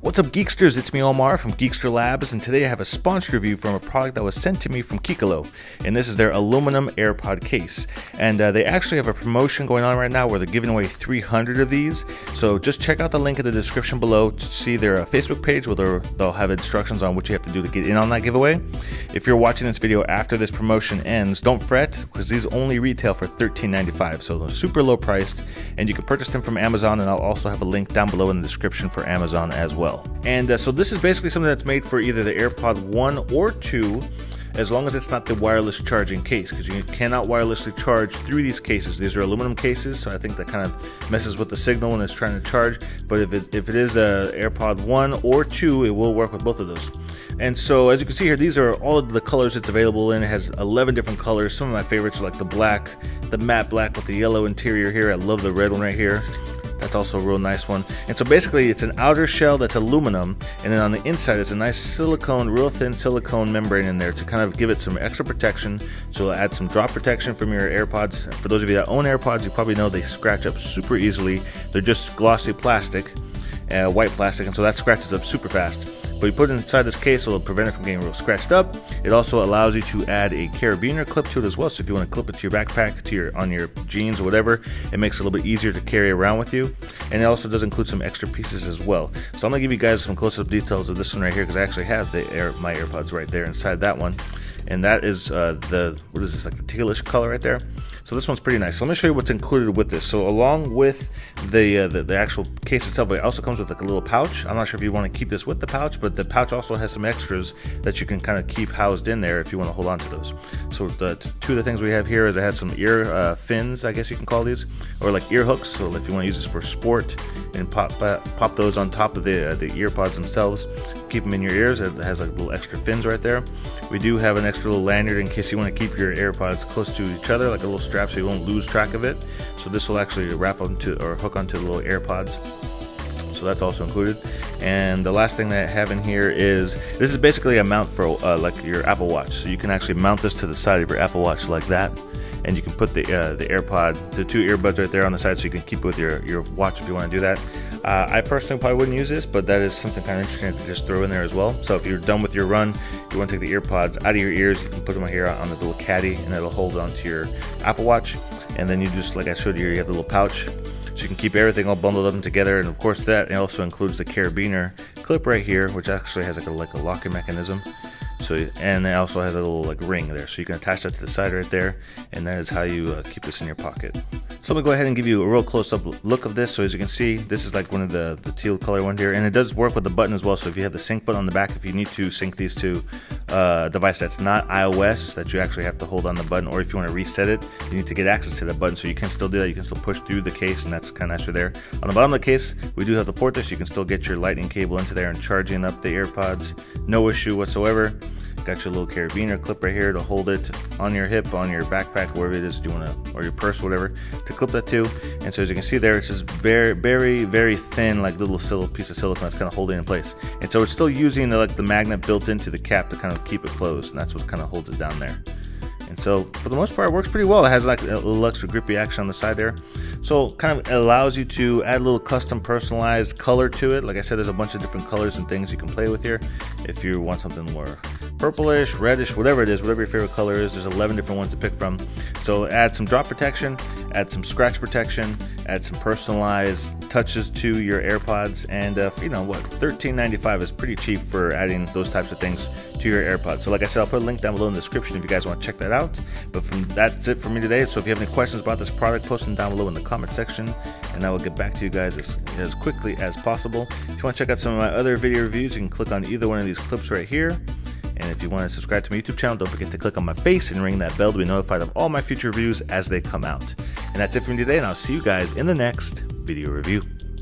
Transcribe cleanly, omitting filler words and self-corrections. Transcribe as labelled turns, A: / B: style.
A: What's up, Geeksters? It's me, Omar from Geekster Labs, and today I have a sponsored review from a product that was sent to me from Kikalo, and this is their aluminum AirPod case. And they actually have a promotion going on right now where they're giving away 300 of these. So just check out the link in the description below to see their Facebook page where they'll have instructions on what you have to do to get in on that giveaway. If you're watching this video after this promotion ends, don't fret, because these only retail for $13.95, so they're super low priced, and you can purchase them from Amazon, and I'll also have a link down below in the description for Amazon as well. And so this is basically something that's made for either the AirPod 1 or 2, as long as it's not the wireless charging case, because you cannot wirelessly charge through these cases. These are aluminum cases, so I think that kind of messes with the signal when it's trying to charge. But if it is a AirPod 1 or 2, it will work with both of those. And so as you can see here, these are all of the colors it's available in. It has 11 different colors. Some of my favorites are like the black, the matte black with the yellow interior here. I love the red one right here. That's also a real nice one. And so basically it's an outer shell that's aluminum, and then on the inside is a nice silicone, real thin silicone membrane in there to kind of give it some extra protection. So it'll add some drop protection from your AirPods. For those of you that own AirPods, you probably know they scratch up super easily. They're just glossy plastic, white plastic, and so that scratches up super fast. But you put it inside this case, it'll prevent it from getting real scratched up. It also allows you to add a carabiner clip to it as well. So if you want to clip it to your backpack, on your jeans or whatever, it makes it a little bit easier to carry around with you. And it also does include some extra pieces as well. So I'm gonna give you guys some close-up details of this one right here, because I actually have my AirPods right there inside that one. And that is what is this, like the tealish color right there? So this one's pretty nice. So let me show you what's included with this. So along with the actual case itself, it also comes with like a little pouch. I'm not sure if you want to keep this with the pouch, but the pouch also has some extras that you can kind of keep housed in there if you want to hold on to those. So the two of the things we have here is it has some ear fins, I guess you can call these, or like ear hooks. So if you want to use this for sport and pop those on top of the ear pods themselves, keep them in your ears. It has like little extra fins right there. We do have an extra little lanyard in case you want to keep your AirPods close to each other, like a little strap, so you won't lose track of it. So this will actually wrap onto or hook onto the little AirPods. So that's also included. And the last thing that I have in here is, this is basically a mount for like your Apple Watch. So you can actually mount this to the side of your Apple Watch like that. And you can put the AirPod, the two earbuds right there on the side, so you can keep it with your watch if you want to do that. I personally probably wouldn't use this, but that is something kind of interesting to just throw in there as well. So if you're done with your run, you want to take the earpods out of your ears, you can put them here on this little caddy, and it'll hold onto your Apple Watch. And then you just, like I showed you, you have the little pouch, so you can keep everything all bundled up together. And of course that also includes the carabiner clip right here, which actually has like a locking mechanism. So, and it also has a little like ring there, so you can attach that to the side right there, and that is how you keep this in your pocket. So I'm gonna go ahead and give you a real close-up look of this. So as you can see, this is like one of the teal color one here, and it does work with the button as well. So if you have the sync button on the back, if you need to sync these to a device that's not iOS, that you actually have to hold on the button, or if you want to reset it, you need to get access to that button. So you can still do that. You can still push through the case, and that's kind of nice right there. On the bottom of the case, we do have the port there, so you can still get your lightning cable into there and charging up the AirPods, no issue whatsoever. Got your little carabiner clip right here to hold it on your hip, on your backpack, wherever it is you want to, or your purse, whatever, to clip that to. And so as you can see there, it's just very, very, very thin, like little piece of silicone that's kind of holding it in place. And so it's still using the magnet built into the cap to kind of keep it closed, and that's what kind of holds it down there. And so for the most part, it works pretty well. It has like a little extra grippy action on the side there. So kind of allows you to add a little custom personalized color to it. Like I said, there's a bunch of different colors and things you can play with here. If you want something more purplish, reddish, whatever it is, whatever your favorite color is, there's 11 different ones to pick from. So add some drop protection, add some scratch protection, add some personalized touches to your AirPods, and you know what, $13.95 is pretty cheap for adding those types of things to your AirPods. So like I said, I'll put a link down below in the description if you guys want to check that out. But that's it for me today. So if you have any questions about this product, post them down below in the comment section, and I will get back to you guys as quickly as possible. If you want to check out some of my other video reviews, you can click on either one of these clips right here. And if you want to subscribe to my YouTube channel, don't forget to click on my face and ring that bell to be notified of all my future reviews as they come out. And that's it for me today, and I'll see you guys in the next video review.